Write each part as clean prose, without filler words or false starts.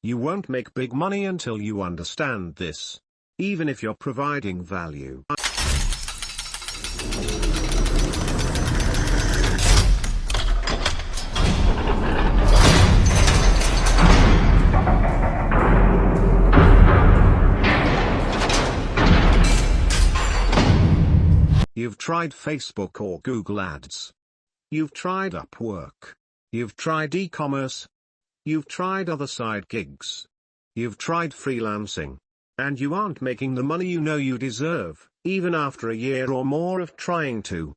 You won't make big money until you understand this. Even if you're providing value. You've tried Facebook or Google Ads. You've tried Upwork. You've tried e-commerce. You've tried other side gigs. You've tried freelancing. And you aren't making the money you know you deserve, even after a year or more of trying to.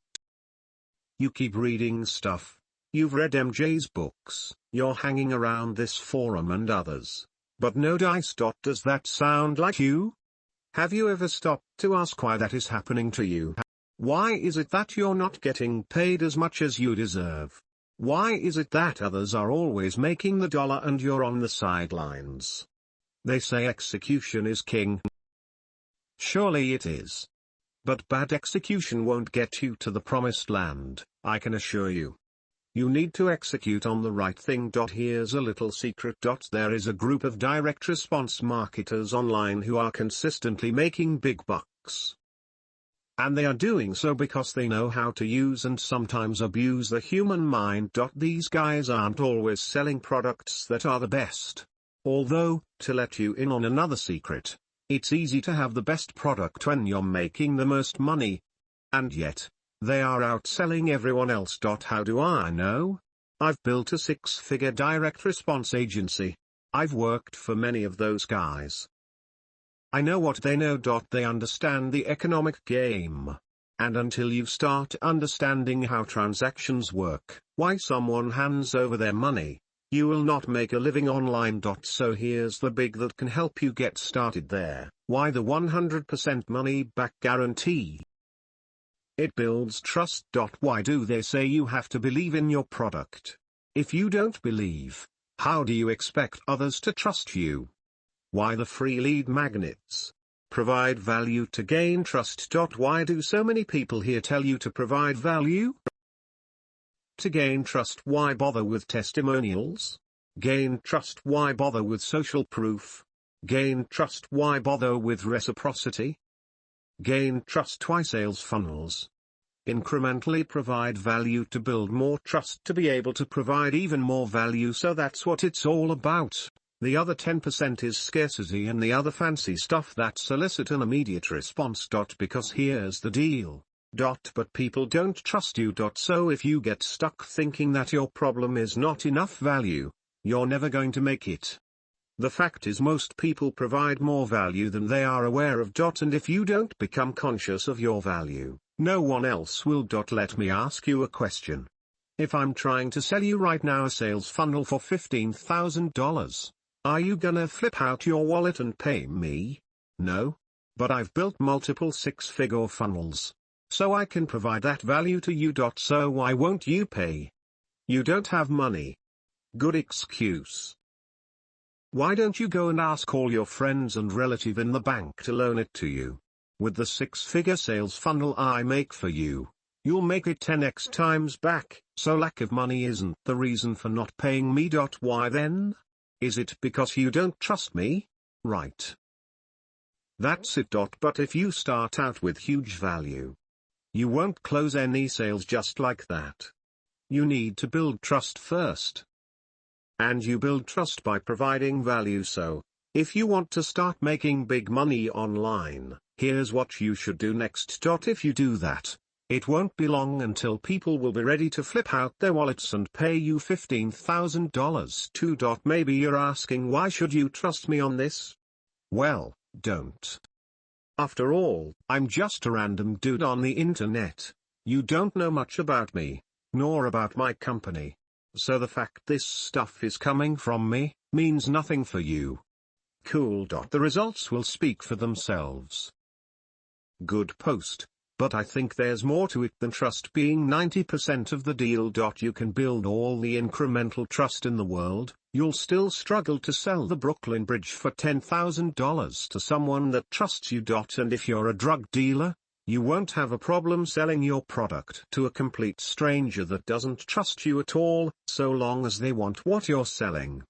You keep reading stuff. You've read MJ's books. You're hanging around this forum and others. But no dice. Does that sound like you? Have you ever stopped to ask why that is happening to you? Why is it that you're not getting paid as much as you deserve? Why is it that others are always making the dollar and you're on the sidelines? They say execution is king. Surely it is. But bad execution won't get you to the promised land, I can assure you. You need to execute on the right thing. Here's a little secret. There is a group of direct response marketers online who are consistently making big bucks. And they are doing so because they know how to use and sometimes abuse the human mind. These guys aren't always selling products that are the best. Although, to let you in on another secret, it's easy to have the best product when you're making the most money. And yet, they are outselling everyone else. How do I know? I've built a 6-figure direct response agency. I've worked for many of those guys. I know what they know. They understand the economic game. And until you start understanding how transactions work, why someone hands over their money, you will not make a living online. So here's the big that can help you get started there. Why the 100% money back guarantee? It builds trust. Why do they say you have to believe in your product? If you don't believe, how do you expect others to trust you? Why the free lead magnets? Provide value to gain trust. Why do so many people here tell you to provide value? To gain trust. Why bother with testimonials? Gain trust. Why bother with social proof? Gain trust. Why bother with reciprocity? Gain trust. Why sales funnels? Incrementally provide value to build more trust to be able to provide even more value. So that's what it's all about. The other 10% is scarcity and the other fancy stuff that solicit an immediate response. Because here's the deal. But people don't trust you. So if you get stuck thinking that your problem is not enough value, you're never going to make it. The fact is most people provide more value than they are aware of. And if you don't become conscious of your value, no one else will. Let me ask you a question. If I'm trying to sell you right now a sales funnel for $15,000, are you gonna flip out your wallet and pay me? No. But I've built multiple 6-figure funnels. So I can provide that value to you. So why won't you pay? You don't have money. Good excuse. Why don't you go and ask all your friends and relatives in the bank to loan it to you? With the 6-figure sales funnel I make for you, you'll make it 10x times back. So lack of money isn't the reason for not paying me. Why then? Is it because you don't trust me? Right. That's it. But if you start out with huge value, you won't close any sales just like that. You need to build trust first. And you build trust by providing value. So, if you want to start making big money online, here's what you should do next. If you do that, it won't be long until people will be ready to flip out their wallets and pay you $15,000 too. Maybe you're asking, why should you trust me on this? Well, don't. After all, I'm just a random dude on the internet. You don't know much about me, nor about my company. So the fact this stuff is coming from me, means nothing for you. Cool. The results will speak for themselves. Good post, but I think there's more to it than trust being 90% of the deal. You can build all the incremental trust in the world, you'll still struggle to sell the Brooklyn Bridge for $10,000 to someone that trusts you. And if you're a drug dealer, you won't have a problem selling your product to a complete stranger that doesn't trust you at all, so long as they want what you're selling.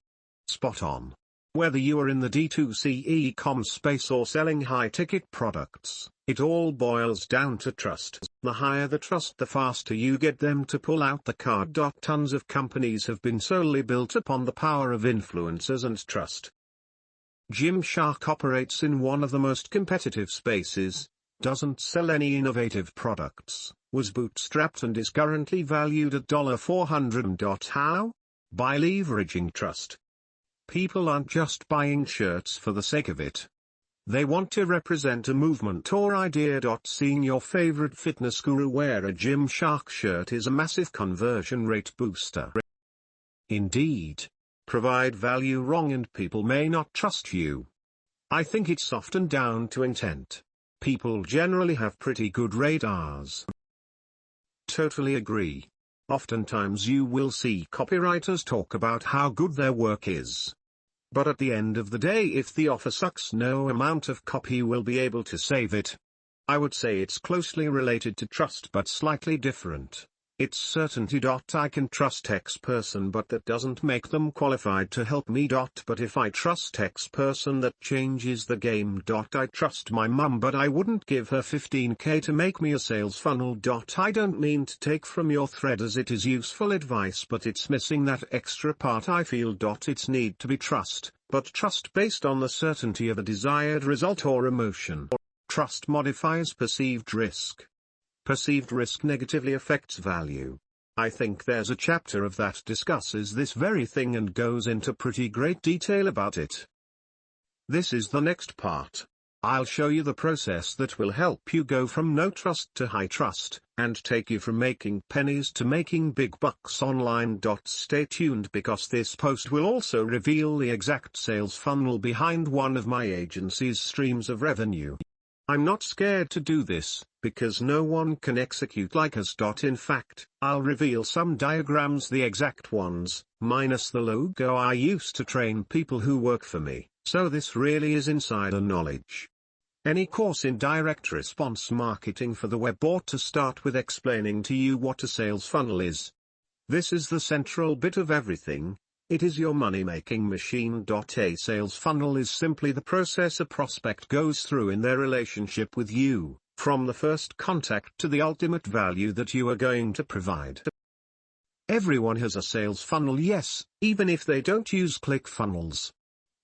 Spot on. Whether you are in the D2C e-com space or selling high-ticket products, it all boils down to trust. The higher the trust, the faster you get them to pull out the card. Tons of companies have been solely built upon the power of influencers and trust. Gymshark operates in one of the most competitive spaces, doesn't sell any innovative products, was bootstrapped and is currently valued at $400. How? By leveraging trust. People aren't just buying shirts for the sake of it. They want to represent a movement or idea. Seeing your favorite fitness guru wear a Gymshark shirt is a massive conversion rate booster. Indeed. Provide value wrong and people may not trust you. I think it's often down to intent. People generally have pretty good radars. Totally agree. Oftentimes you will see copywriters talk about how good their work is. But at the end of the day, if the offer sucks, no amount of copy will be able to save it. I would say it's closely related to trust but slightly different. It's certainty. I can trust X person, but that doesn't make them qualified to help me. But if I trust X person, that changes the game. I trust my mum, but I wouldn't give her 15k to make me a sales funnel. I don't mean to take from your thread as it is useful advice, but it's missing that extra part. I feel. It's need to be trust, but trust based on the certainty of a desired result or emotion. Trust modifies perceived risk. Perceived risk negatively affects value. I think there's a chapter of that discusses this very thing and goes into pretty great detail about it. This is the next part. I'll show you the process that will help you go from no trust to high trust, and take you from making pennies to making big bucks online. Stay tuned because this post will also reveal the exact sales funnel behind one of my agency's streams of revenue. I'm not scared to do this, because no one can execute like us. In fact, I'll reveal some diagrams, the exact ones, minus the logo I used to train people who work for me, so this really is insider knowledge. Any course in direct response marketing for the web ought to start with explaining to you what a sales funnel is. This is the central bit of everything. It is your money-making machine. A sales funnel is simply the process a prospect goes through in their relationship with you, from the first contact to the ultimate value that you are going to provide. Everyone has a sales funnel, yes, even if they don't use ClickFunnels.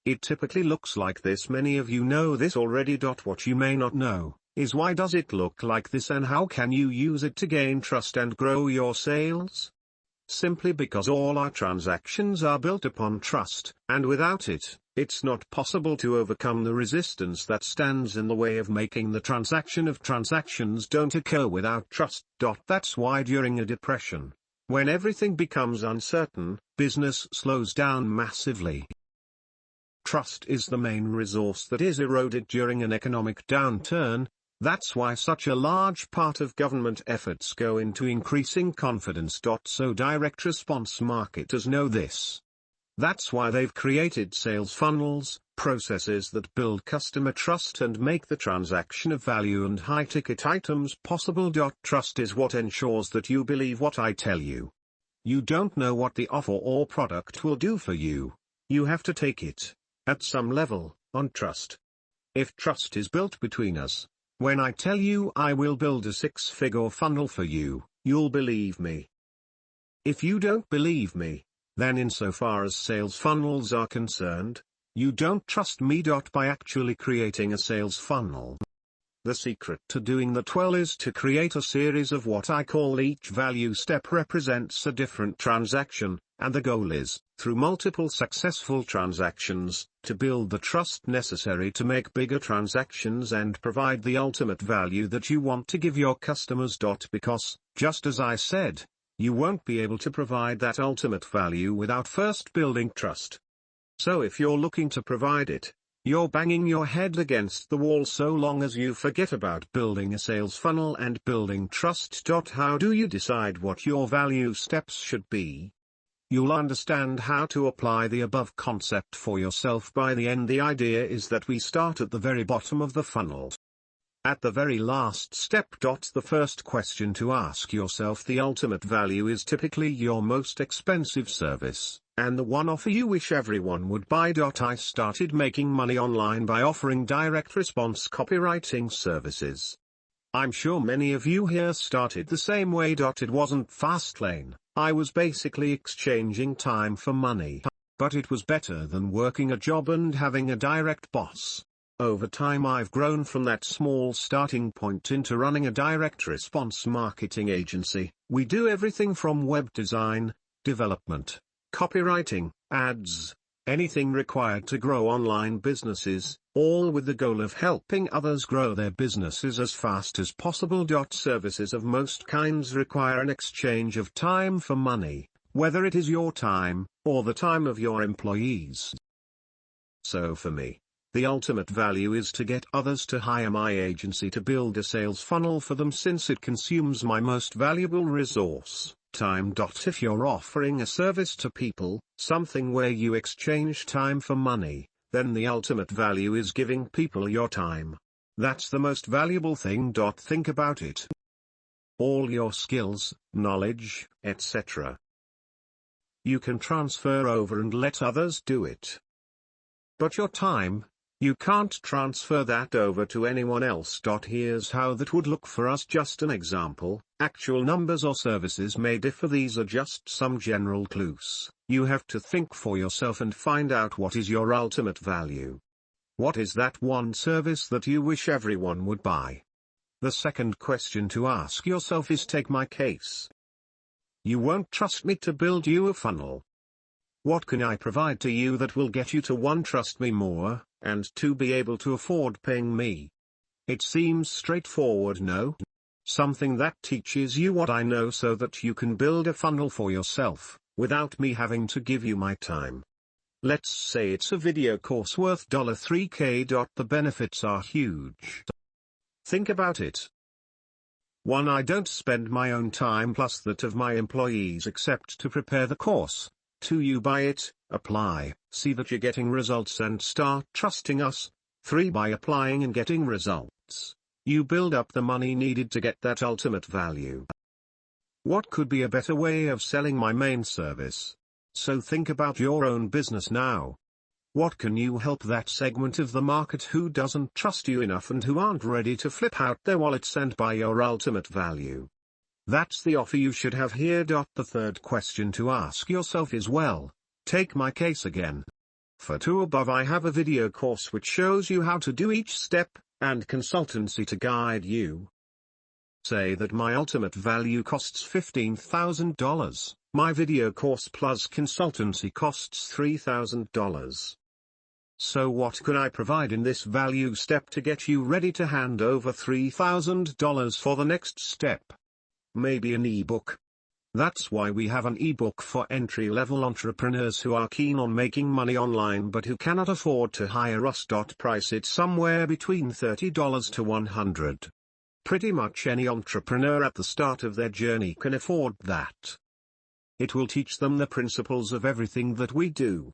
It typically looks like this. Many of you know this already. What you may not know is why does it look like this and how can you use it to gain trust and grow your sales? Simply because all our transactions are built upon trust, and without it, it's not possible to overcome the resistance that stands in the way of making the transaction. Of transactions don't occur without trust. That's why during a depression, when everything becomes uncertain, business slows down massively. Trust is the main resource that is eroded during an economic downturn. That's why such a large part of government efforts go into increasing confidence. So direct response marketers know this. That's why they've created sales funnels, processes that build customer trust and make the transaction of value and high-ticket items possible. Trust is what ensures that you believe what I tell you. You don't know what the offer or product will do for you. You have to take it, at some level, on trust. If trust is built between us, when I tell you I will build a six-figure funnel for you, you'll believe me. If you don't believe me, then insofar as sales funnels are concerned, you don't trust me. By actually creating a sales funnel. The secret to doing that well is to create a series of what I call each value step represents a different transaction, and the goal is, through multiple successful transactions, to build the trust necessary to make bigger transactions and provide the ultimate value that you want to give your customers. Because, just as I said, you won't be able to provide that ultimate value without first building trust. So if you're looking to provide it, you're banging your head against the wall so long as you forget about building a sales funnel and building trust. How do you decide what your value steps should be? You'll understand how to apply the above concept for yourself by the end. The idea is that we start at the very bottom of the funnel. At the very last step. The first question to ask yourself: the ultimate value is typically your most expensive service, and the one offer you wish everyone would buy. I started making money online by offering direct response copywriting services. I'm sure many of you here started the same way. It wasn't fast lane, I was basically exchanging time for money. But it was better than working a job and having a direct boss. Over time I've grown from that small starting point into running a direct response marketing agency. We do everything from web design, development, copywriting, ads, anything required to grow online businesses, all with the goal of helping others grow their businesses as fast as possible. Services of most kinds require an exchange of time for money, whether it is your time, or the time of your employees. So for me, the ultimate value is to get others to hire my agency to build a sales funnel for them, since it consumes my most valuable resource, time. If you're offering a service to people, something where you exchange time for money, then the ultimate value is giving people your time. That's the most valuable thing. Think about it. All your skills, knowledge, etc. you can transfer over and let others do it. But your time, you can't transfer that over to anyone else. Here's how that would look for us. Just an example: actual numbers or services may differ. These are just some general clues. You have to think for yourself and find out what is your ultimate value. What is that one service that you wish everyone would buy? The second question to ask yourself is: take my case. You won't trust me to build you a funnel. What can I provide to you that will get you to 1. Trust me more, and 2. be able to afford paying me? It seems straightforward, no? Something that teaches you what I know so that you can build a funnel for yourself, without me having to give you my time. Let's say it's a video course worth $3K. The benefits are huge. Think about it. 1. I don't spend my own time plus that of my employees except to prepare the course. 2. You buy it, apply, see that you're getting results and start trusting us. 3. By applying and getting results, you build up the money needed to get that ultimate value. What could be a better way of selling my main service? So think about your own business now. What can you help that segment of the market who doesn't trust you enough and who aren't ready to flip out their wallets and buy your ultimate value? That's the offer you should have here. The third question to ask yourself is: well, take my case again. For 2 above I have a video course which shows you how to do each step, and consultancy to guide you. Say that my ultimate value costs $15,000, my video course plus consultancy costs $3,000. So what can I provide in this value step to get you ready to hand over $3,000 for the next step? Maybe an ebook. That's why we have an ebook for entry-level entrepreneurs who are keen on making money online but who cannot afford to hire us. Price it somewhere between $30 to $100. Pretty much any entrepreneur at the start of their journey can afford that. It will teach them the principles of everything that we do.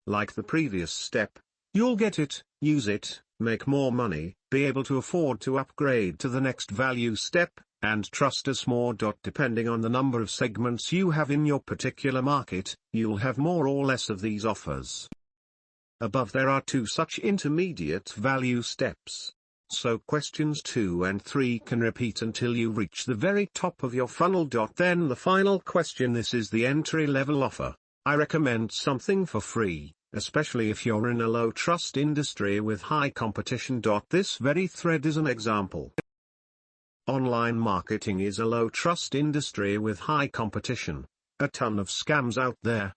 Like the previous step, you'll get it, use it, make more money, be able to afford to upgrade to the next value step, and trust us more. Depending on the number of segments you have in your particular market, you'll have more or less of these offers. Above there are 2 such intermediate value steps. So questions 2 and 3 can repeat until you reach the very top of your funnel. Then the final question: this is the entry-level offer. I recommend something for free, especially if you're in a low-trust industry with high competition. This very thread is an example. Online marketing is a low-trust industry with high competition, a ton of scams out there.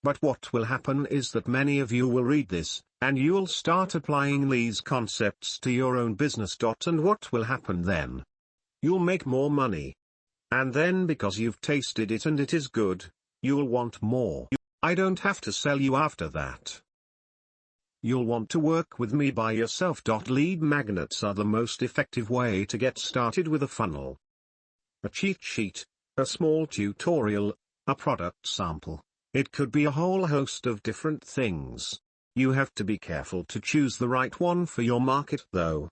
But what will happen is that many of you will read this, and you'll start applying these concepts to your own business. And what will happen then? You'll make more money. And then, because you've tasted it and it is good, you'll want more. I don't have to sell you after that. You'll want to work with me by yourself. Lead magnets are the most effective way to get started with a funnel. A cheat sheet, a small tutorial, a product sample. It could be a whole host of different things. You have to be careful to choose the right one for your market though.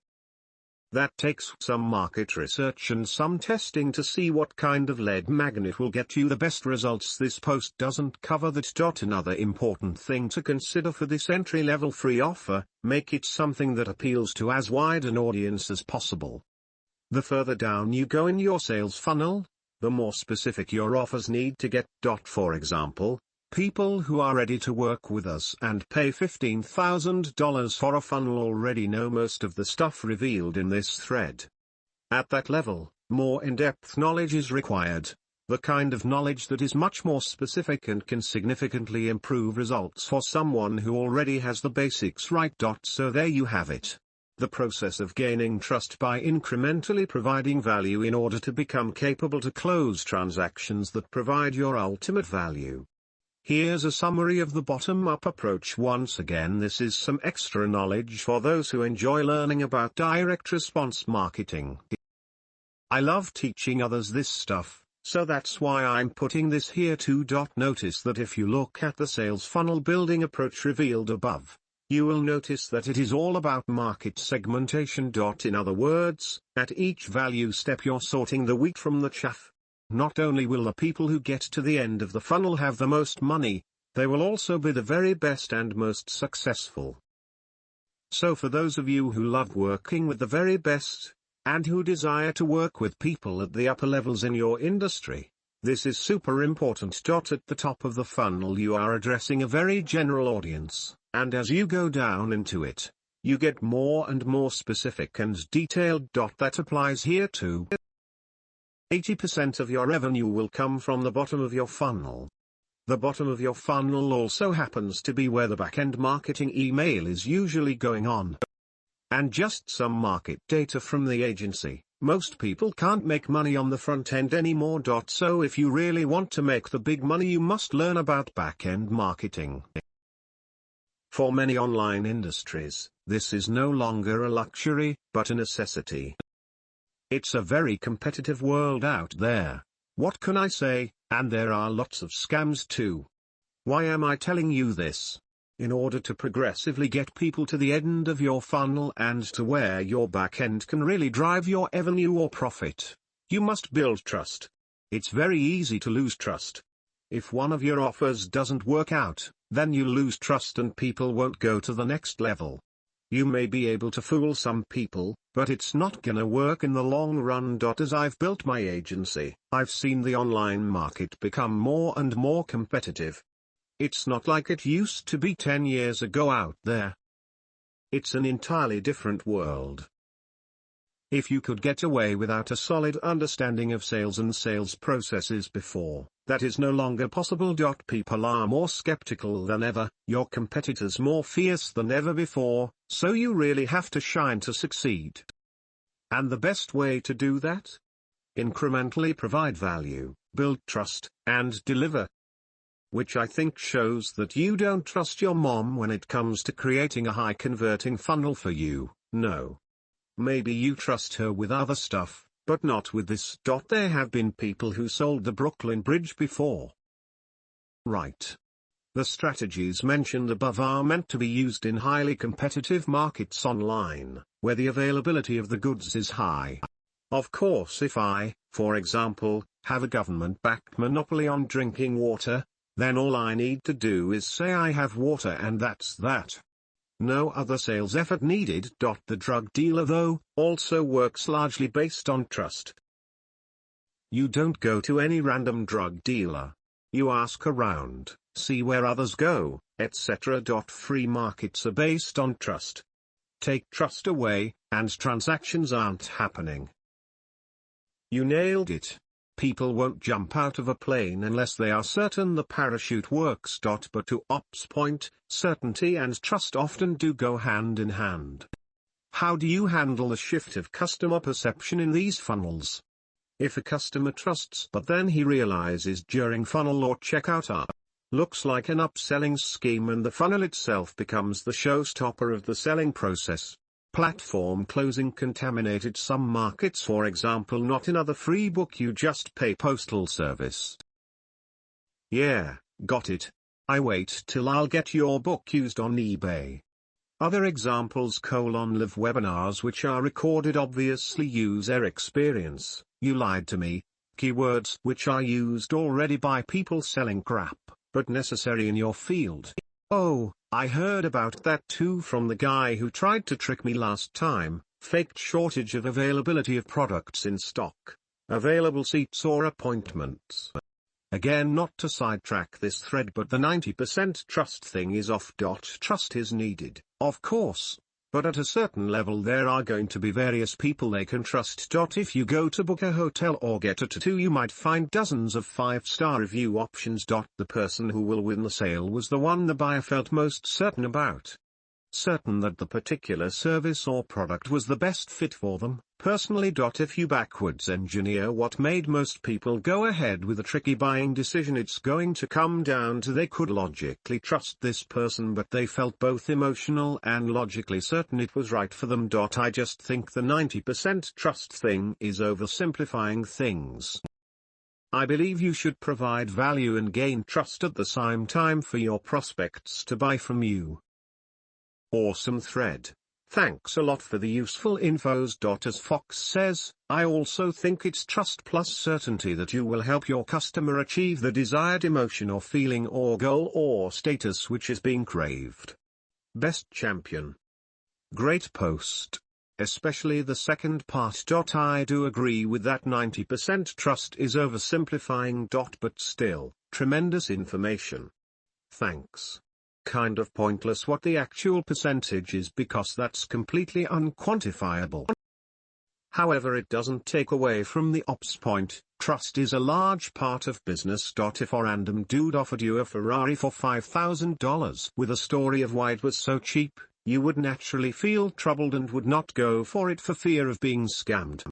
That takes some market research and some testing to see what kind of lead magnet will get you the best results. This post doesn't cover that. Another important thing to consider for this entry-level free offer: make it something that appeals to as wide an audience as possible. The further down you go in your sales funnel, the more specific your offers need to get. For example, people who are ready to work with us and pay $15,000 for a funnel already know most of the stuff revealed in this thread. At that level, more in-depth knowledge is required, the kind of knowledge that is much more specific and can significantly improve results for someone who already has the basics right. So there you have it. The process of gaining trust by incrementally providing value in order to become capable to close transactions that provide your ultimate value. Here's a summary of the bottom-up approach. Once again, this is some extra knowledge for those who enjoy learning about direct response marketing. I love teaching others this stuff, so that's why I'm putting this here too. Notice that if you look at the sales funnel building approach revealed above, you will notice that it is all about market segmentation. In other words, at each value step you're sorting the wheat from the chaff. Not only will the people who get to the end of the funnel have the most money, they will also be the very best and most successful. So for those of you who love working with the very best, and who desire to work with people at the upper levels in your industry, this is super important. At the top of the funnel you are addressing a very general audience, and as you go down into it, you get more and more specific and detailed. That applies here too. 80% of your revenue will come from the bottom of your funnel. The bottom of your funnel also happens to be where the back-end marketing email is usually going on. And just some market data from the agency: most people can't make money on the front end anymore. So if you really want to make the big money, you must learn about back-end marketing. For many online industries, this is no longer a luxury, but a necessity. It's a very competitive world out there. What can I say? And there are lots of scams too. Why am I telling you this? In order to progressively get people to the end of your funnel and to where your back end can really drive your revenue or profit, you must build trust. It's very easy to lose trust. If one of your offers doesn't work out, then you lose trust and people won't go to the next level. You may be able to fool some people, but it's not gonna work in the long run. As I've built my agency, I've seen the online market become more and more competitive. It's not like it used to be 10 years ago out there. It's an entirely different world. If you could get away without a solid understanding of sales and sales processes before, that is no longer possible. People are more skeptical than ever, your competitors more fierce than ever before, so you really have to shine to succeed. And the best way to do that? Incrementally provide value, build trust, and deliver. Which I think shows that you don't trust your mom when it comes to creating a high-converting funnel for you. No. Maybe you trust her with other stuff, but not with this. There have been people who sold the Brooklyn Bridge before. Right. The strategies mentioned above are meant to be used in highly competitive markets online, where the availability of the goods is high. Of course, if I, for example, have a government-backed monopoly on drinking water, then all I need to do is say I have water and that's that. No other sales effort needed. The drug dealer, though, also works largely based on trust. You don't go to any random drug dealer. You ask around, see where others go, etc. Free markets are based on trust. Take trust away, and transactions aren't happening. You nailed it. People won't jump out of a plane unless they are certain the parachute works. But to Op's point, certainty and trust often do go hand in hand. How do you handle the shift of customer perception in these funnels? If a customer trusts but then he realizes during funnel or checkout looks like an upselling scheme and the funnel itself becomes the showstopper of the selling process. Platform closing contaminated some markets, for example, not in other free book you just pay postal service. Yeah, got it. I wait till I'll get your book used on eBay. Other examples: live webinars which are recorded obviously user experience, you lied to me, keywords which are used already by people selling crap, but necessary in your field. Oh, I heard about that too from the guy who tried to trick me last time, faked shortage of availability of products in stock, available seats or appointments. Again, not to sidetrack this thread, but the 90% trust thing is off.Trust is needed, of course, but at a certain level there are going to be various people they can trust. If you go to book a hotel or get a tattoo, you might find dozens of 5-star review options. The person who will win the sale was the one the buyer felt most certain about. Certain that the particular service or product was the best fit for them, personally. If you backwards engineer what made most people go ahead with a tricky buying decision, it's going to come down to they could logically trust this person, but they felt both emotional and logically certain it was right for them. I just think the 90% trust thing is oversimplifying things. I believe you should provide value and gain trust at the same time for your prospects to buy from you. Awesome thread. Thanks a lot for the useful infos. As Fox says, I also think it's trust plus certainty that you will help your customer achieve the desired emotion or feeling or goal or status which is being craved. BestChampion Great post. Especially the second part. I do agree with that. 90% trust is oversimplifying. But still, tremendous information. Thanks. Kind of pointless what the actual percentage is because that's completely unquantifiable. However, it doesn't take away from the ops point. Trust is a large part of business. If a random dude offered you a Ferrari for $5,000 with a story of why it was so cheap, you would naturally feel troubled and would not go for it for fear of being scammed.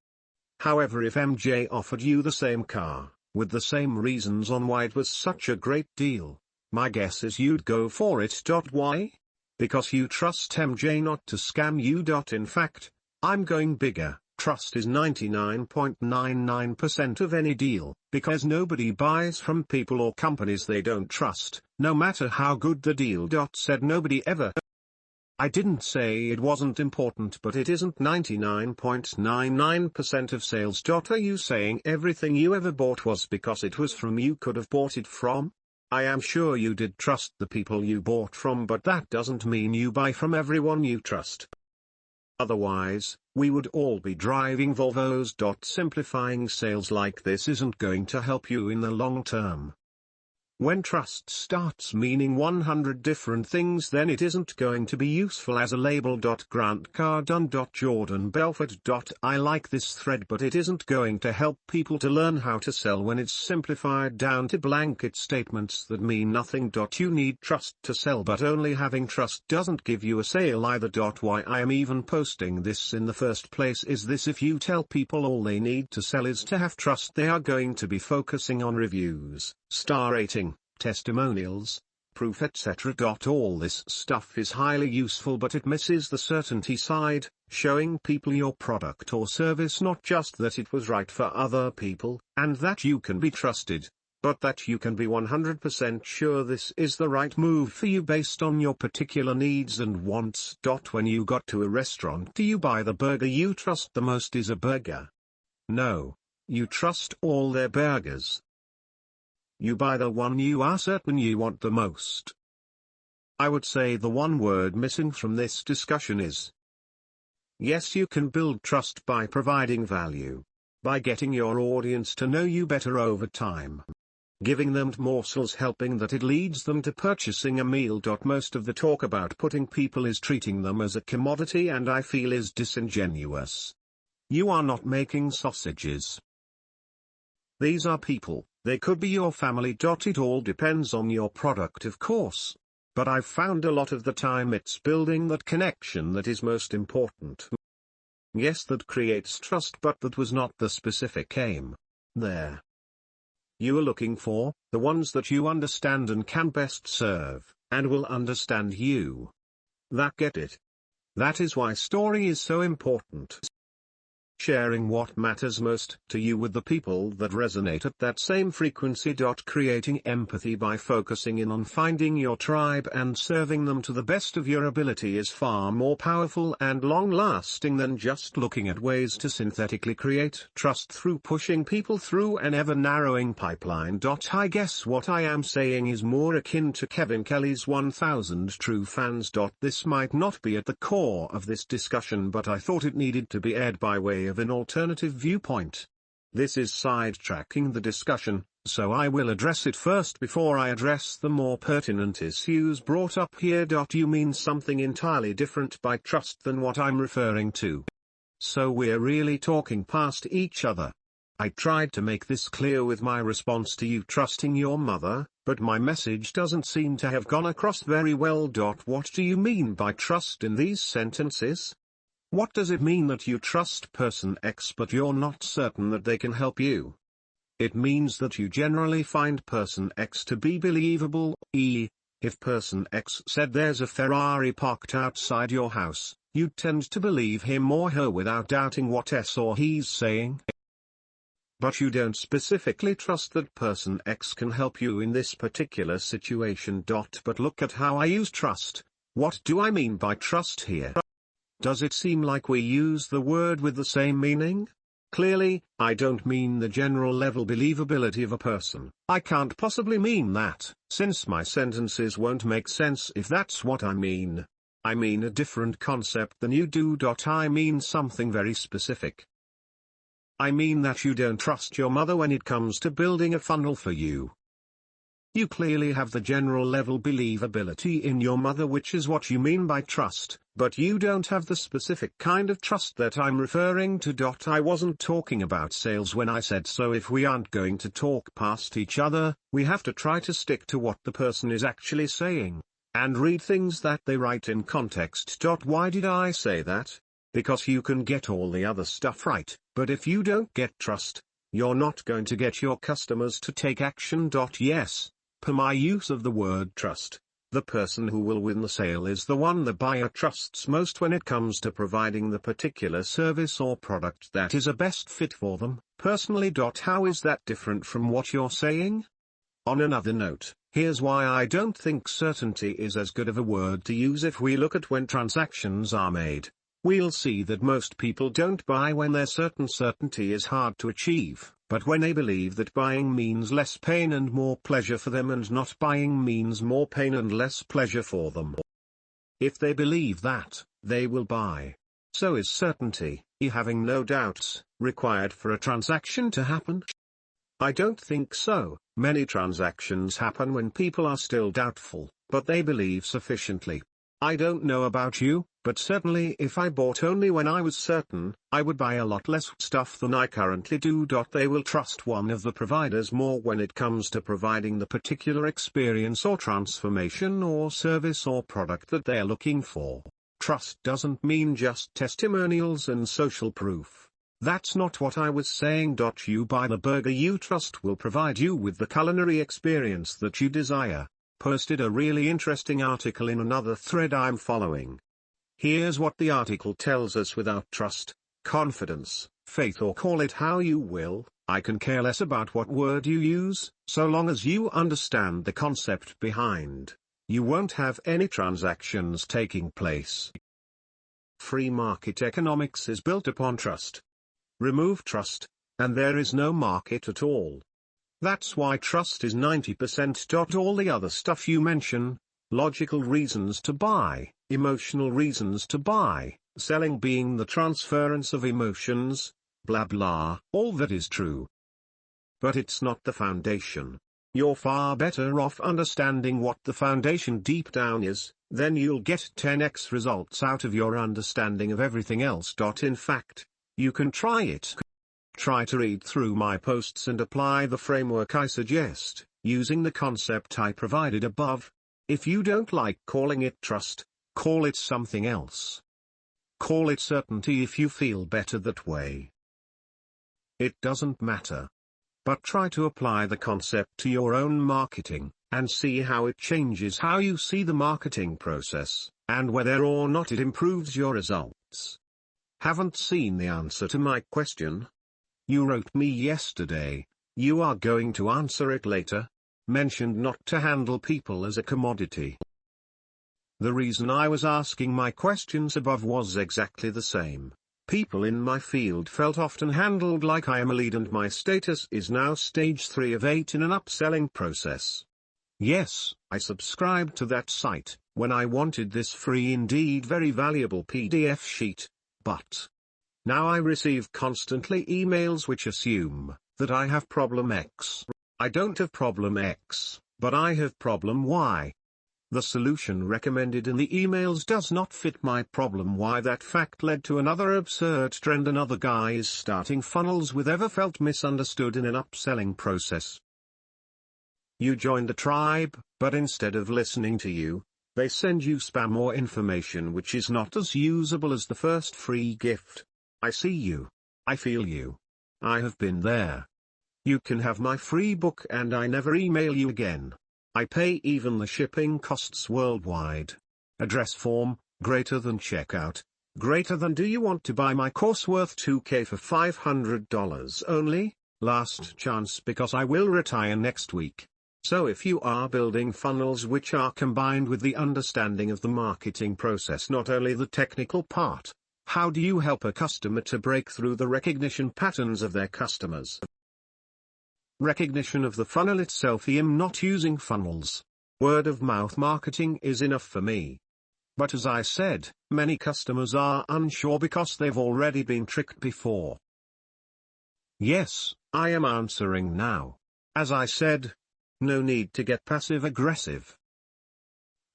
However, if MJ offered you the same car, with the same reasons on why it was such a great deal, my guess is you'd go for it. Why? Because you trust MJ not to scam you. In fact, I'm going bigger. Trust is 99.99% of any deal, because nobody buys from people or companies they don't trust, no matter how good the deal. Said nobody ever. I didn't say it wasn't important, but it isn't 99.99% of sales. Are you saying everything you ever bought was because it was from you could have bought it from? I am sure you did trust the people you bought from, but that doesn't mean you buy from everyone you trust. Otherwise, we would all be driving Volvos. Simplifying sales like this isn't going to help you in the long term. When trust starts meaning 100 different things, then it isn't going to be useful as a label. Grant Cardone. Jordan Belfort. I like this thread, but it isn't going to help people to learn how to sell when it's simplified down to blanket statements that mean nothing. You need trust to sell, but only having trust doesn't give you a sale either. Why I am even posting this in the first place is this: if you tell people all they need to sell is to have trust, they are going to be focusing on reviews, star rating, testimonials, proof, etc. All this stuff is highly useful, but it misses the certainty side, showing people your product or service not just that it was right for other people, and that you can be trusted, but that you can be 100% sure this is the right move for you based on your particular needs and wants. When you got to a restaurant, do you buy the burger you trust the most is a burger? No, you trust all their burgers. You buy the one you are certain you want the most. I would say the one word missing from this discussion is yes. You can build trust by providing value, by getting your audience to know you better over time, giving them morsels, helping that it leads them to purchasing a meal. Most of the talk about putting people is treating them as a commodity, and I feel is disingenuous. You are not making sausages. These are people. They could be your family. It all depends on your product, of course. But I've found a lot of the time it's building that connection that is most important. Yes, that creates trust, but that was not the specific aim there. You are looking for the ones that you understand and can best serve, and will understand you. That get it. That is why story is so important. sharing what matters most to you with the people that resonate at that same frequency. Creating empathy by focusing in on finding your tribe and serving them to the best of your ability is far more powerful and long-lasting than just looking at ways to synthetically create trust through pushing people through an ever-narrowing pipeline. I guess what I am saying is more akin to Kevin Kelly's 1000 True Fans. This might not be at the core of this discussion, but I thought it needed to be aired by way of an alternative viewpoint. This is sidetracking the discussion, so I will address it first before I address the more pertinent issues brought up here. You mean something entirely different by trust than what I'm referring to. So we're really talking past each other. I tried to make this clear with my response to you trusting your mother, but my message doesn't seem to have gone across very well. What do you mean by trust in these sentences? What does it mean that you trust person X but you're not certain that they can help you? It means that you generally find person X to be believable. If person X said there's a Ferrari parked outside your house, you tend to believe him or her without doubting what S or he's saying. But you don't specifically trust that person X can help you in this particular situation. But look at how I use trust. What do I mean by trust here? Does it seem like we use the word with the same meaning? Clearly, I don't mean the general level believability of a person. I can't possibly mean that, since my sentences won't make sense if that's what I mean. I mean a different concept than you do. I mean something very specific. I mean that you don't trust your mother when it comes to building a funnel for you. You clearly have the general level believability in your mother, which is what you mean by trust, but you don't have the specific kind of trust that I'm referring to. I wasn't talking about sales when I said so. If we aren't going to talk past each other, we have to try to stick to what the person is actually saying, and read things that they write in context. Why did I say that? Because you can get all the other stuff right, but if you don't get trust, you're not going to get your customers to take action. Yes, per my use of the word trust, the person who will win the sale is the one the buyer trusts most when it comes to providing the particular service or product that is a best fit for them. Personally. How is that different from what you're saying? On another note, here's why I don't think certainty is as good of a word to use. If we look at when transactions are made, we'll see that most people don't buy when they're certain. Certainty is hard to achieve, but when they believe that buying means less pain and more pleasure for them and not buying means more pain and less pleasure for them. If they believe that, they will buy. So is certainty, having no doubts, required for a transaction to happen? I don't think so. Many transactions happen when people are still doubtful, but they believe sufficiently. I don't know about you, but certainly if I bought only when I was certain, I would buy a lot less stuff than I currently do. They will trust one of the providers more when it comes to providing the particular experience or transformation or service or product that they are looking for. Trust doesn't mean just testimonials and social proof. That's not what I was saying. You buy the burger you trust will provide you with the culinary experience that you desire. Posted a really interesting article in another thread I'm following. Here's what the article tells us: without trust, confidence, faith, or call it how you will, I can care less about what word you use, so long as you understand the concept behind, you won't have any transactions taking place. Free market economics is built upon trust. Remove trust, and there is no market at all. That's why trust is 90%. All the other stuff you mention, logical reasons to buy, emotional reasons to buy, selling being the transference of emotions, blah blah, all that is true. But it's not the foundation. You're far better off understanding what the foundation deep down is, then you'll get 10x results out of your understanding of everything else. In fact, you can try it. Try to read through my posts and apply the framework I suggest, using the concept I provided above. If you don't like calling it trust, call it something else. Call it certainty if you feel better that way. It doesn't matter. But try to apply the concept to your own marketing, and see how it changes how you see the marketing process, and whether or not it improves your results. Haven't seen the answer to my question? You wrote me yesterday, you are going to answer it later. Mentioned not to handle people as a commodity. The reason I was asking my questions above was exactly the same. People in my field felt often handled like I am a lead, and my status is now stage 3 of 8 in an upselling process. Yes, I subscribed to that site when I wanted this free, indeed very valuable PDF sheet, but now I receive constantly emails which assume that I have problem X. I don't have problem X, but I have problem Y. The solution recommended in the emails does not fit my problem Y. That fact led to another absurd trend. Another guy is starting funnels with ever felt misunderstood in an upselling process. You join the tribe, but instead of listening to you, they send you spam or information which is not as usable as the first free gift. I see you. I feel you. I have been there. You can have my free book and I never email you again. I pay even the shipping costs worldwide. Address form, greater than checkout, greater than do you want to buy my course worth $2,000 for $500 only, last chance because I will retire next week. So if you are building funnels which are combined with the understanding of the marketing process, not only the technical part, how do you help a customer to break through the recognition patterns of their customers? Recognition of the funnel itself. I am not using funnels. Word of mouth marketing is enough for me. But as I said, many customers are unsure because they've already been tricked before. Yes, I am answering now. As I said, no need to get passive aggressive.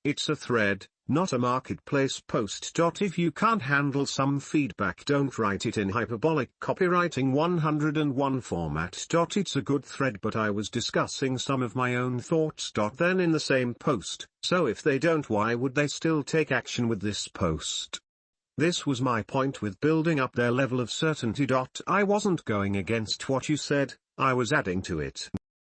It's a thread, not a marketplace post. If you can't handle some feedback, don't write it in hyperbolic copywriting 101 format. It's a good thread, but I was discussing some of my own thoughts. Then in the same post, so if they don't, why would they still take action with this post? This was my point with building up their level of certainty. I wasn't going against what you said, I was adding to it.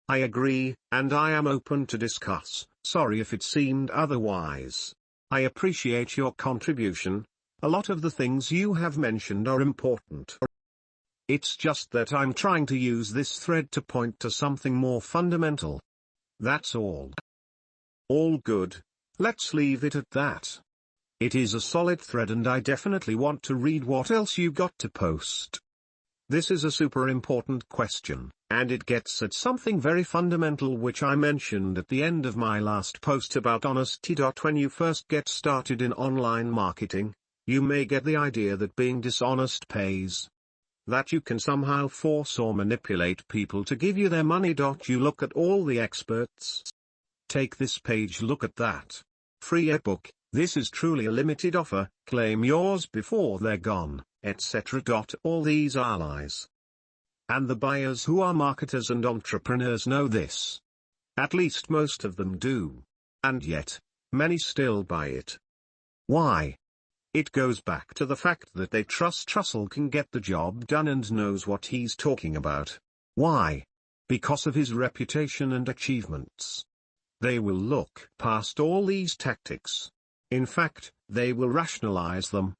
I agree, and I am open to discuss. Sorry if it seemed otherwise. I appreciate your contribution. A lot of the things you have mentioned are important. It's just that I'm trying to use this thread to point to something more fundamental. That's all. All good. Let's leave it at that. It is a solid thread and I definitely want to read what else you got to post. This is a super important question, and it gets at something very fundamental which I mentioned at the end of my last post about honesty. When you first get started in online marketing, you may get the idea that being dishonest pays. That you can somehow force or manipulate people to give you their money. You look at all the experts. Take this page, look at that. Free ebook, this is truly a limited offer, claim yours before they're gone, etc. All these are lies. And the buyers who are marketers and entrepreneurs know this. At least most of them do. And yet, many still buy it. Why? It goes back to the fact that they trust Russell can get the job done and knows what he's talking about. Why? Because of his reputation and achievements. They will look past all these tactics. In fact, they will rationalize them.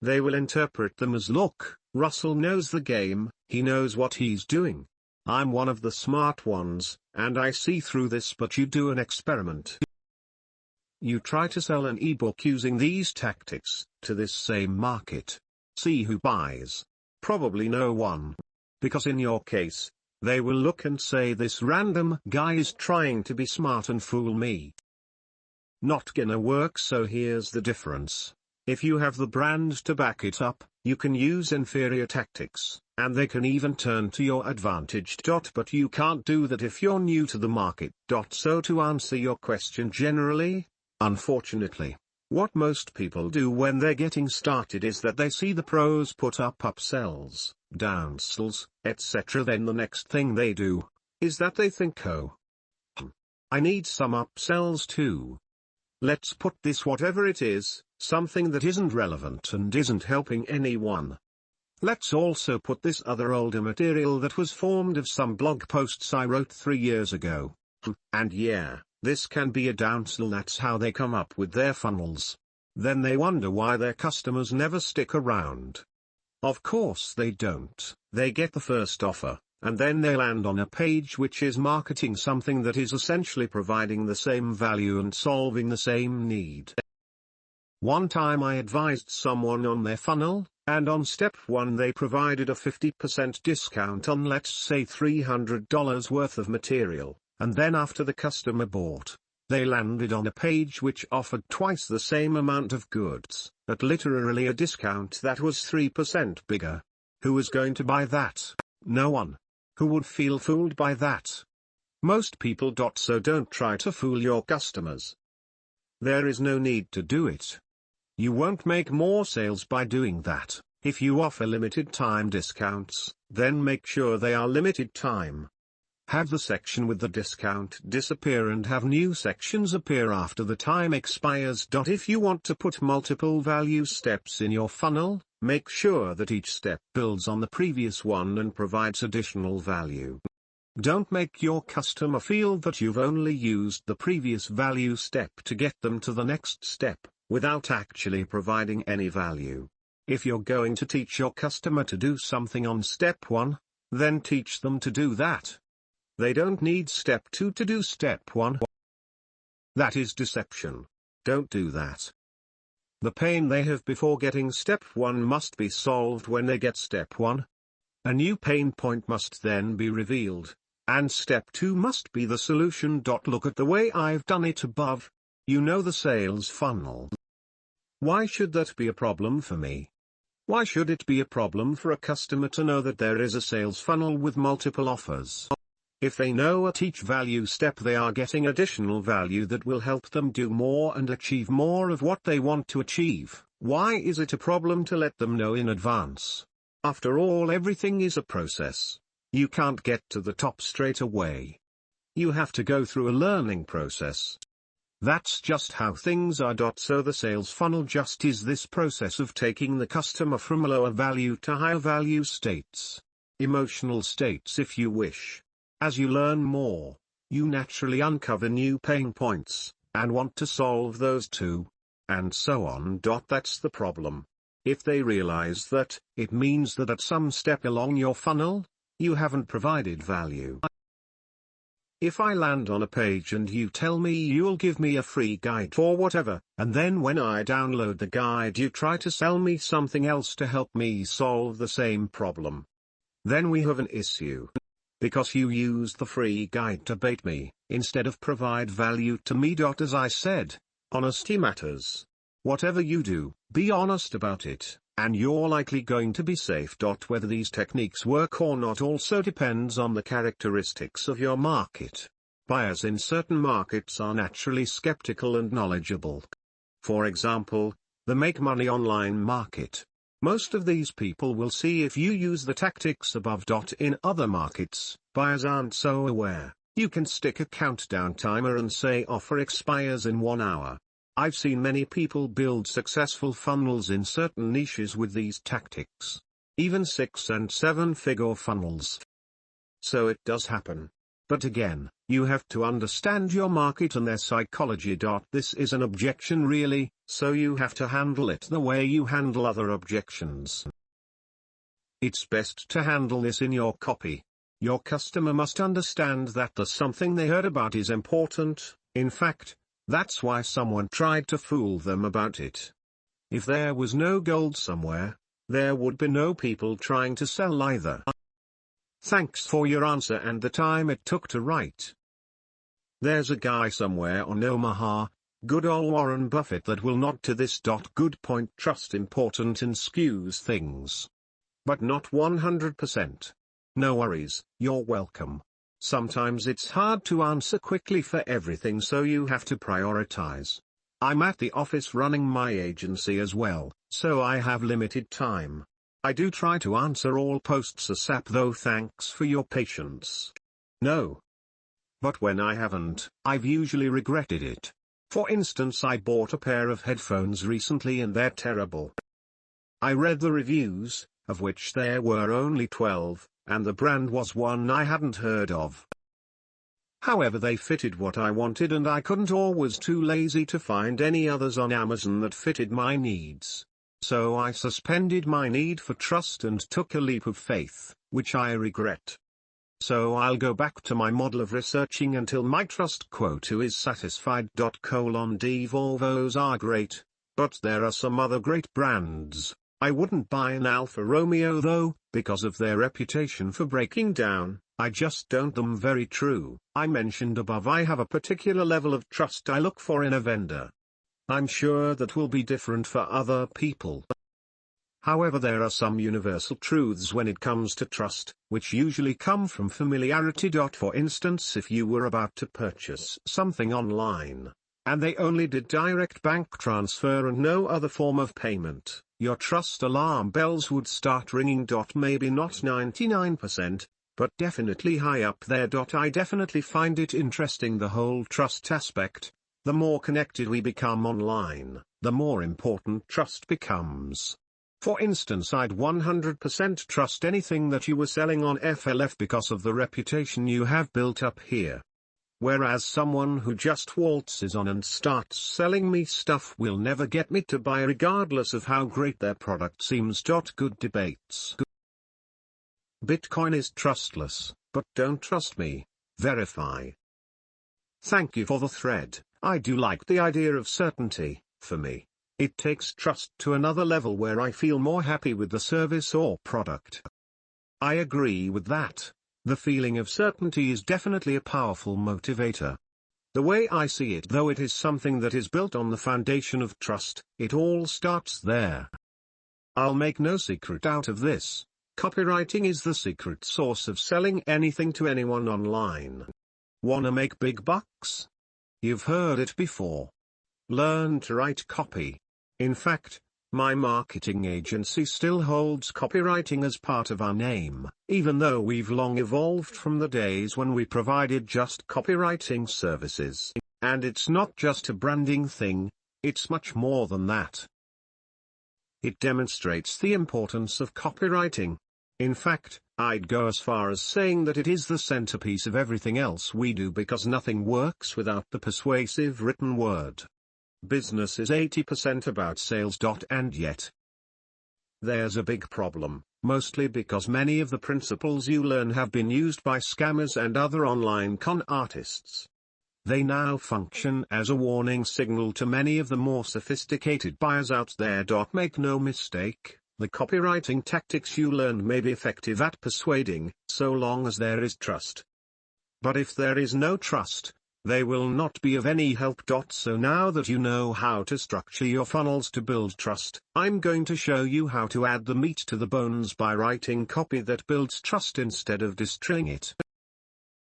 They will interpret them as, look, Russell knows the game, he knows what he's doing. I'm one of the smart ones, and I see through this. But you do an experiment. You try to sell an ebook using these tactics, to this same market. See who buys. Probably no one. Because in your case, they will look and say, this random guy is trying to be smart and fool me. Not gonna work. So here's the difference. If you have the brand to back it up, you can use inferior tactics, and they can even turn to your advantage. But you can't do that if you're new to the market. So to answer your question generally, unfortunately, what most people do when they're getting started is that they see the pros put up upsells, downsells, etc. Then the next thing they do is that they think, oh, I need some upsells too. Let's put this, whatever it is, something that isn't relevant and isn't helping anyone. Let's also put this other older material that was formed of some blog posts I wrote 3 years ago. And yeah, this can be a downsell. That's how they come up with their funnels. Then they wonder why their customers never stick around. Of course they don't. They get the first offer, and then they land on a page which is marketing something that is essentially providing the same value and solving the same need. One time I advised someone on their funnel, and on step 1 they provided a 50% discount on, let's say, $300 worth of material, and then after the customer bought, they landed on a page which offered twice the same amount of goods, at literally a discount that was 3% bigger. Who was going to buy that? No one. Who would feel fooled by that? Most people. So don't try to fool your customers. There is no need to do it. You won't make more sales by doing that. If you offer limited time discounts, then make sure they are limited time. Have the section with the discount disappear and have new sections appear after the time expires. If you want to put multiple value steps in your funnel, make sure that each step builds on the previous one and provides additional value. Don't make your customer feel that you've only used the previous value step to get them to the next step, without actually providing any value. If you're going to teach your customer to do something on step 1, then teach them to do that. They don't need step 2 to do step 1. That is deception. Don't do that. The pain they have before getting step 1 must be solved when they get step 1. A new pain point must then be revealed, and step 2 must be the solution. Look at the way I've done it above. You know the sales funnel. Why should that be a problem for me? Why should it be a problem for a customer to know that there is a sales funnel with multiple offers? If they know at each value step they are getting additional value that will help them do more and achieve more of what they want to achieve, why is it a problem to let them know in advance? After all, everything is a process. You can't get to the top straight away. You have to go through a learning process. That's just how things are. So the sales funnel just is this process of taking the customer from lower value to higher value states. Emotional states, if you wish. As you learn more, you naturally uncover new pain points, and want to solve those too. And so on. That's the problem. If they realize that, it means that at some step along your funnel, you haven't provided value. If I land on a page and you tell me you'll give me a free guide for whatever, and then when I download the guide you try to sell me something else to help me solve the same problem, then we have an issue. Because you used the free guide to bait me, instead of provide value to me. As I said, honesty matters. Whatever you do, be honest about it, and you're likely going to be safe. Whether these techniques work or not also depends on the characteristics of your market. Buyers in certain markets are naturally skeptical and knowledgeable. For example, the make money online market. Most of these people will see if you use the tactics above. In other markets, buyers aren't so aware. You can stick a countdown timer and say offer expires in 1 hour. I've seen many people build successful funnels in certain niches with these tactics. Even 6- and 7-figure funnels. So it does happen. But again, you have to understand your market and their psychology. This is an objection really, so you have to handle it the way you handle other objections. It's best to handle this in your copy. Your customer must understand that the something they heard about is important. In fact, that's why someone tried to fool them about it. If there was no gold somewhere, there would be no people trying to sell either. Thanks for your answer and the time it took to write. There's a guy somewhere on Omaha, good old Warren Buffett, that will nod to this. Good point. Trust important and skews things. But not 100%. No worries, you're welcome. Sometimes it's hard to answer quickly for everything, so you have to prioritize. I'm at the office running my agency as well, so I have limited time. I do try to answer all posts ASAP though. Thanks for your patience. No. But when I haven't, I've usually regretted it. For instance, I bought a pair of headphones recently and they're terrible. I read the reviews, of which there were only 12, and the brand was one I hadn't heard of. However, they fitted what I wanted and I couldn't or was too lazy to find any others on Amazon that fitted my needs. So I suspended my need for trust and took a leap of faith, which I regret. So I'll go back to my model of researching until my trust quota is satisfied. D Volvos are great, but there are some other great brands. I wouldn't buy an Alfa Romeo though, because of their reputation for breaking down. I just don't. Them very true. I mentioned above I have a particular level of trust I look for in a vendor. I'm sure that will be different for other people. However, there are some universal truths when it comes to trust, which usually come from familiarity. For instance, if you were about to purchase something online, and they only did direct bank transfer and no other form of payment, your trust alarm bells would start ringing. Maybe not 99%. But definitely high up there. I definitely find it interesting, the whole trust aspect. The more connected we become online, the more important trust becomes. For instance, I'd 100% trust anything that you were selling on FLF because of the reputation you have built up here. Whereas someone who just waltzes on and starts selling me stuff will never get me to buy regardless of how great their product seems. Good debates. Bitcoin is trustless, but don't trust me. Verify. Thank you for the thread. I do like the idea of certainty. For me, it takes trust to another level where I feel more happy with the service or product. I agree with that. The feeling of certainty is definitely a powerful motivator. The way I see it, though, it is something that is built on the foundation of trust. It all starts there. I'll make no secret out of this. Copywriting is the secret sauce of selling anything to anyone online. Wanna make big bucks? You've heard it before. Learn to write copy. In fact, my marketing agency still holds copywriting as part of our name, even though we've long evolved from the days when we provided just copywriting services. And it's not just a branding thing, it's much more than that. It demonstrates the importance of copywriting. In fact, I'd go as far as saying that it is the centerpiece of everything else we do, because nothing works without the persuasive written word. Business is 80% about sales. And yet, there's a big problem, mostly because many of the principles you learn have been used by scammers and other online con artists. They now function as a warning signal to many of the more sophisticated buyers out there. Make no mistake. The copywriting tactics you learned may be effective at persuading, so long as there is trust. But if there is no trust, they will not be of any help. So now that you know how to structure your funnels to build trust, I'm going to show you how to add the meat to the bones by writing copy that builds trust instead of destroying it.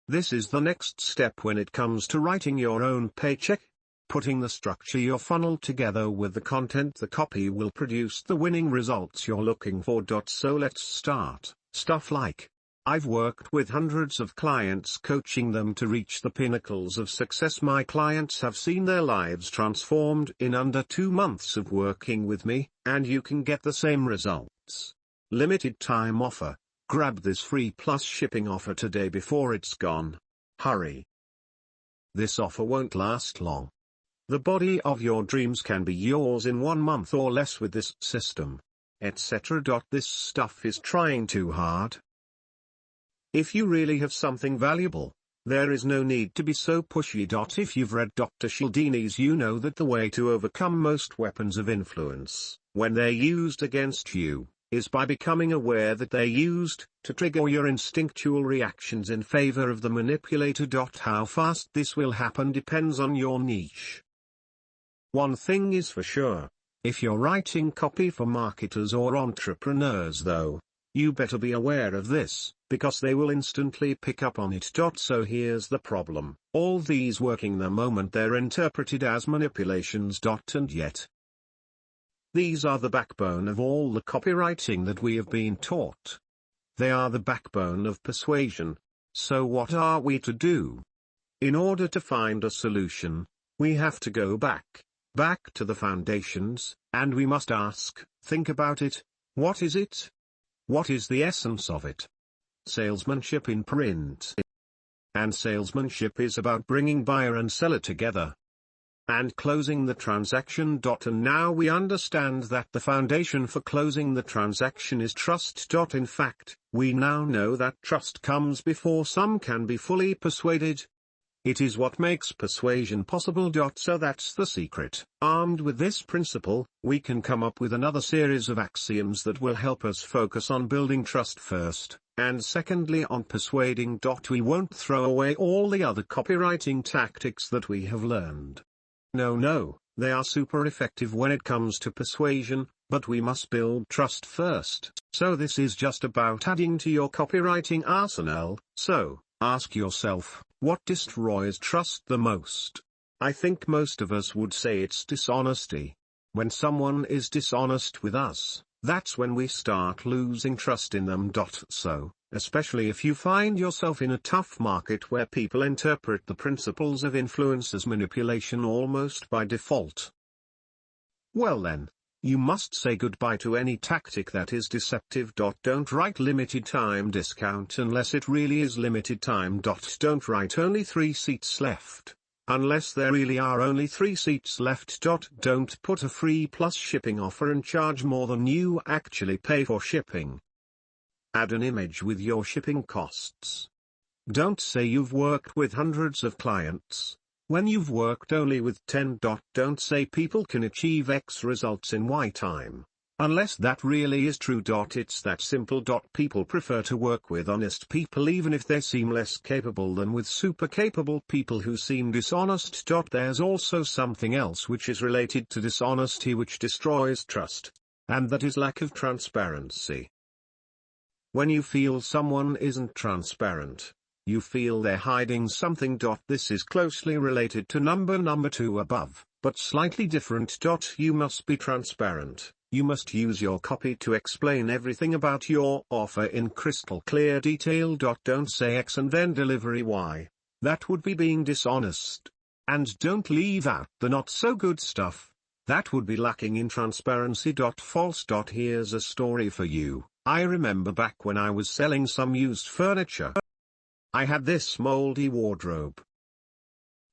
This is the next step when it comes to writing your own paycheck. Putting the structure your funnel together with the content, the copy will produce the winning results you're looking for. So let's start. Stuff like, I've worked with hundreds of clients coaching them to reach the pinnacles of success. My clients have seen their lives transformed in under 2 months of working with me, and you can get the same results. Limited time offer. Grab this free plus shipping offer today before it's gone. Hurry. This offer won't last long. The body of your dreams can be yours in 1 month or less with this system, etc. This stuff is trying too hard. If you really have something valuable, there is no need to be so pushy. If you've read Dr. Cialdini's, you know that the way to overcome most weapons of influence, when they're used against you, is by becoming aware that they're used to trigger your instinctual reactions in favor of the manipulator. How fast this will happen depends on your niche. One thing is for sure, if you're writing copy for marketers or entrepreneurs though, you better be aware of this, because they will instantly pick up on it. So here's the problem, all these working the moment they're interpreted as manipulations. And yet, these are the backbone of all the copywriting that we have been taught. They are the backbone of persuasion. So what are we to do? In order to find a solution, we have to go back to the foundations, and we must ask, think about it, what is it? What is the essence of it? Salesmanship in print. And salesmanship is about bringing buyer and seller together. and closing the transaction. And now we understand that the foundation for closing the transaction is trust. In fact, we now know that trust comes before some can be fully persuaded. It is what makes persuasion possible. So that's the secret. Armed with this principle, we can come up with another series of axioms that will help us focus on building trust first, and secondly on persuading. We won't throw away all the other copywriting tactics that we have learned. No, they are super effective when it comes to persuasion, but we must build trust first. So this is just about adding to your copywriting arsenal. So, ask yourself, what destroys trust the most? I think most of us would say it's dishonesty. When someone is dishonest with us, that's when we start losing trust in them. So, especially if you find yourself in a tough market where people interpret the principles of influence as manipulation almost by default, well then, you must say goodbye to any tactic that is deceptive. Don't write limited time discount unless it really is limited time. Don't write only 3 seats left, unless there really are only 3 seats left. Don't put a free plus shipping offer and charge more than you actually pay for shipping. Add an image with your shipping costs. Don't say you've worked with hundreds of clients when you've worked only with 10. Don't say people can achieve X results in Y time, unless that really is true. It's that simple. People prefer to work with honest people even if they seem less capable than with super capable people who seem dishonest. There's also something else which is related to dishonesty which destroys trust, and that is lack of transparency. When you feel someone isn't transparent, you feel they're hiding something. This is closely related to number 2 above, but slightly different. You must be transparent. You must use your copy to explain everything about your offer in crystal clear detail. Don't say X and then delivery Y. That would be being dishonest. And don't leave out the not so good stuff. That would be lacking in transparency. False. Here's a story for you. I remember back when I was selling some used furniture. I had this moldy wardrobe,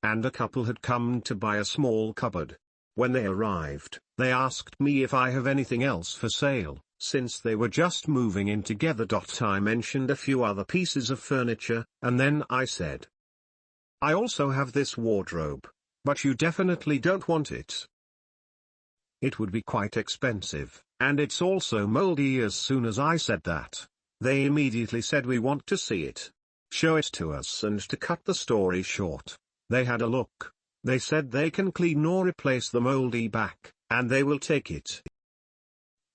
and a couple had come to buy a small cupboard. When they arrived, they asked me if I have anything else for sale, since they were just moving in together. I mentioned a few other pieces of furniture, and then I said, I also have this wardrobe, but you definitely don't want it. It would be quite expensive, and it's also moldy. As soon as I said that, they immediately said we want to see it. Show it to us. And to cut the story short, they had a look, they said they can clean or replace the moldy back, and they will take it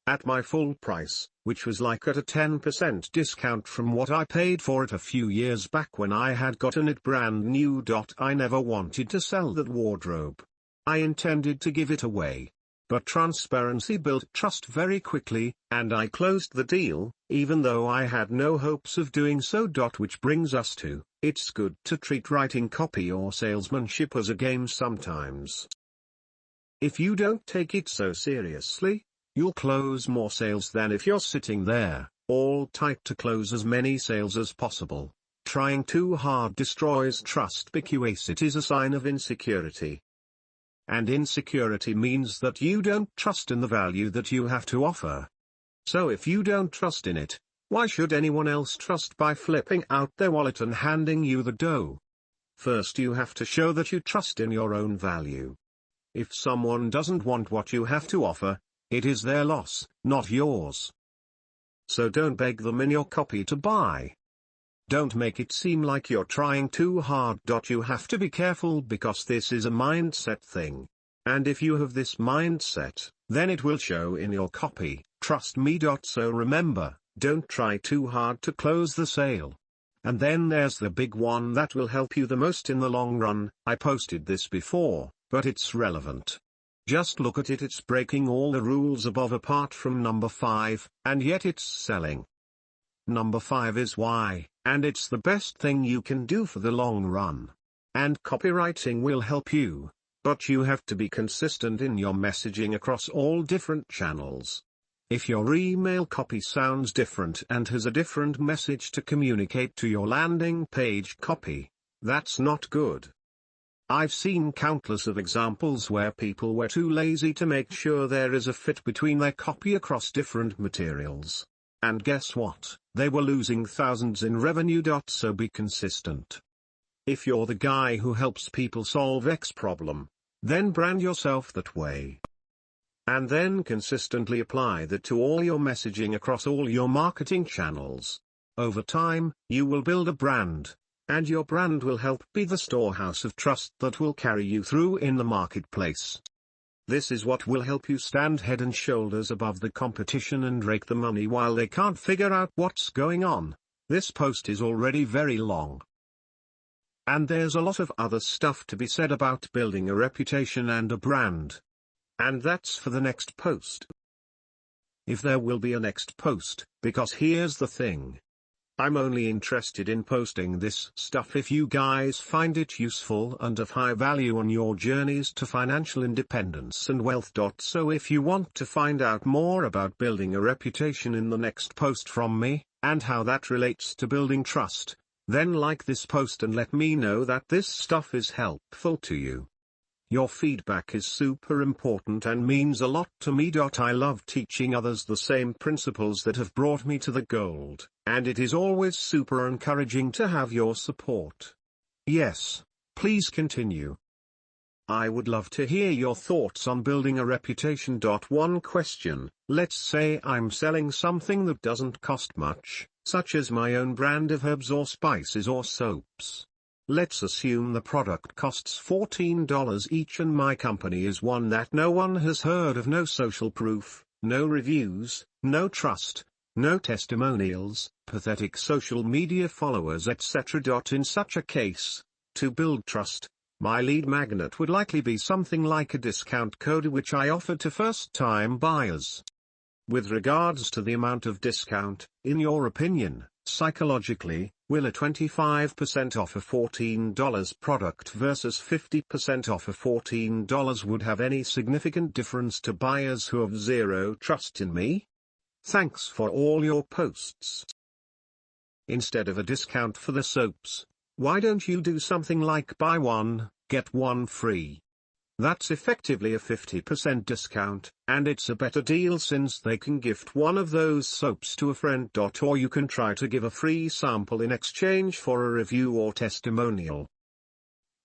at my full price, which was like at a 10% discount from what I paid for it a few years back when I had gotten it brand new. I never wanted to sell that wardrobe. I intended to give it away. But transparency built trust very quickly, and I closed the deal, even though I had no hopes of doing so. Which brings us to, it's good to treat writing copy or salesmanship as a game sometimes. If you don't take it so seriously, you'll close more sales than if you're sitting there, all tight to close as many sales as possible. Trying too hard destroys trust because it is a sign of insecurity. And insecurity means that you don't trust in the value that you have to offer. So if you don't trust in it, why should anyone else trust by flipping out their wallet and handing you the dough? First you have to show that you trust in your own value. If someone doesn't want what you have to offer, it is their loss, not yours. So don't beg them in your copy to buy. Don't make it seem like you're trying too hard. You have to be careful because this is a mindset thing. And if you have this mindset, then it will show in your copy, trust me. So remember, don't try too hard to close the sale. And then there's the big one that will help you the most in the long run. I posted this before, but it's relevant. Just look at it. It's breaking all the rules above apart from number 5, and yet it's selling. Number 5 is why, and it's the best thing you can do for the long run. And copywriting will help you, but you have to be consistent in your messaging across all different channels. If your email copy sounds different and has a different message to communicate to your landing page copy, that's not good. I've seen countless of examples where people were too lazy to make sure there is a fit between their copy across different materials. And guess what? They were losing thousands in revenue. So be consistent. If you're the guy who helps people solve X problem, then brand yourself that way. And then consistently apply that to all your messaging across all your marketing channels. Over time, you will build a brand, and your brand will help be the storehouse of trust that will carry you through in the marketplace. This is what will help you stand head and shoulders above the competition and rake the money while they can't figure out what's going on. This post is already very long. And there's a lot of other stuff to be said about building a reputation and a brand. And that's for the next post. If there will be a next post, because here's the thing. I'm only interested in posting this stuff if you guys find it useful and of high value on your journeys to financial independence and wealth. So if you want to find out more about building a reputation in the next post from me, and how that relates to building trust, then like this post and let me know that this stuff is helpful to you. Your feedback is super important and means a lot to me. I love teaching others the same principles that have brought me to the gold, and it is always super encouraging to have your support. Yes, please continue. I would love to hear your thoughts on building a reputation. One question: let's say I'm selling something that doesn't cost much, such as my own brand of herbs or spices or soaps. Let's assume the product costs $14 each and my company is one that no one has heard of. No social proof, no reviews, no trust, no testimonials, pathetic social media followers, etc. In such a case, to build trust, my lead magnet would likely be something like a discount code which I offer to first-time buyers. With regards to the amount of discount, in your opinion, psychologically, will a 25% off a $14 product versus 50% off a $14 would have any significant difference to buyers who have zero trust in me? Thanks for all your posts. Instead of a discount for the soaps, why don't you do something like buy one, get one free? That's effectively a 50% discount, and it's a better deal since they can gift one of those soaps to a friend. Or you can try to give a free sample in exchange for a review or testimonial.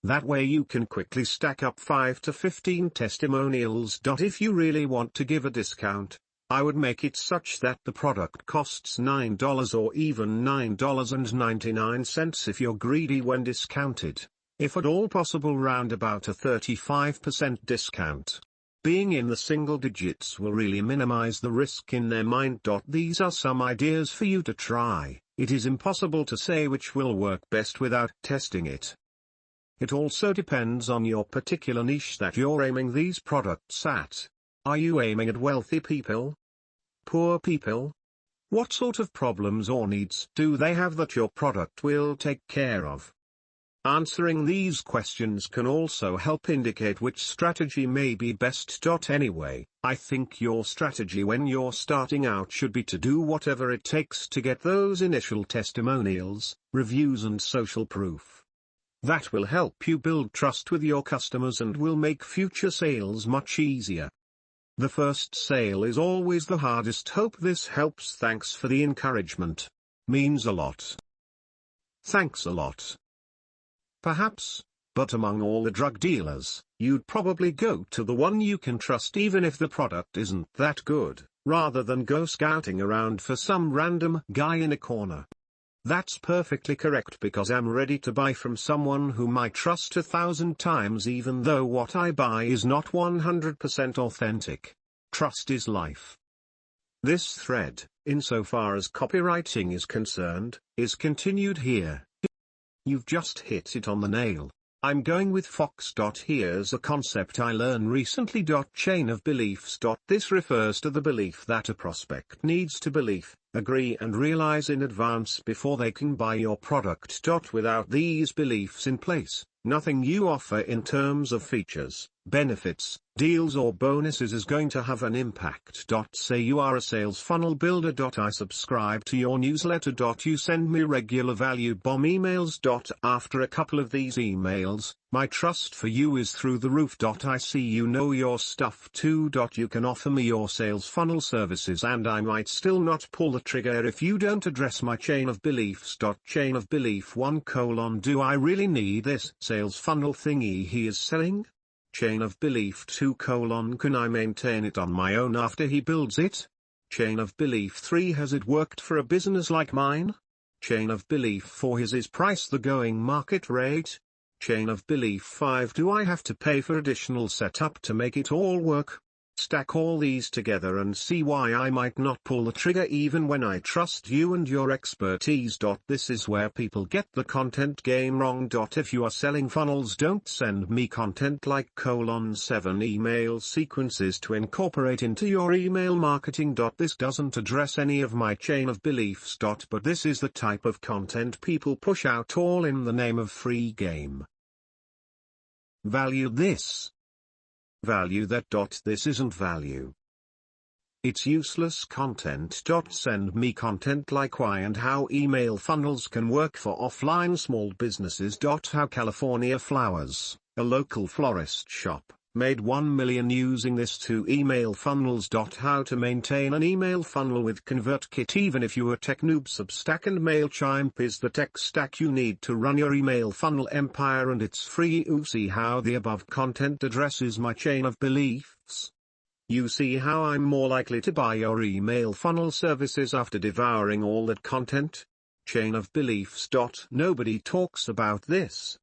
That way you can quickly stack up 5 to 15 testimonials. If you really want to give a discount, I would make it such that the product costs $9 or even $9.99 if you're greedy when discounted. If at all possible, round about a 35% discount. Being in the single digits will really minimize the risk in their mind. These are some ideas for you to try. It is impossible to say which will work best without testing it. It also depends on your particular niche that you're aiming these products at. Are you aiming at wealthy people? Poor people? What sort of problems or needs do they have that your product will take care of? Answering these questions can also help indicate which strategy may be best. Anyway, I think your strategy when you're starting out should be to do whatever it takes to get those initial testimonials, reviews and social proof. That will help you build trust with your customers and will make future sales much easier. The first sale is always the hardest. Hope this helps. Thanks for the encouragement. Means a lot. Thanks a lot. Perhaps, but among all the drug dealers, you'd probably go to the one you can trust even if the product isn't that good, rather than go scouting around for some random guy in a corner. That's perfectly correct, because I'm ready to buy from someone whom I trust 1,000 times even though what I buy is not 100% authentic. Trust is life. This thread, insofar as copywriting is concerned, is continued here. You've just hit it on the nail. I'm going with Fox. Here's a concept I learned recently. Chain of beliefs. This refers to the belief that a prospect needs to believe, agree and realize in advance before they can buy your product. Without these beliefs in place, nothing you offer in terms of features, benefits, deals or bonuses is going to have an impact. Say you are a sales funnel builder. I subscribe to your newsletter. You send me regular value bomb emails. After a couple of these emails, my trust for you is through the roof. I see you know your stuff too. You can offer me your sales funnel services and I might still not pull the trigger if you don't address my chain of beliefs. Chain of belief 1: Do I really need this sales funnel thingy he is selling? Chain of belief 2: Can I maintain it on my own after he builds it? Chain of belief 3: Has it worked for a business like mine? Chain of belief 4: Is his price the going market rate? Chain of belief 5: Do I have to pay for additional setup to make it all work? Stack all these together and see why I might not pull the trigger even when I trust you and your expertise. This is where people get the content game wrong. If you are selling funnels, don't send me content like 7 email sequences to incorporate into your email marketing. This doesn't address any of my chain of beliefs. But this is the type of content people push out all in the name of free game. Value this. Value that. This isn't value. It's useless content. Send me content like why and how email funnels can work for offline small businesses. How California Flowers, a local florist shop, made $1 million using this 2 email funnels. How to maintain an email funnel with ConvertKit. Even if you're a tech noob, Substack and MailChimp is the tech stack you need to run your email funnel empire, and it's free. You see how the above content addresses my chain of beliefs. You see how I'm more likely to buy your email funnel services after devouring all that content? Chain of beliefs. Nobody talks about this.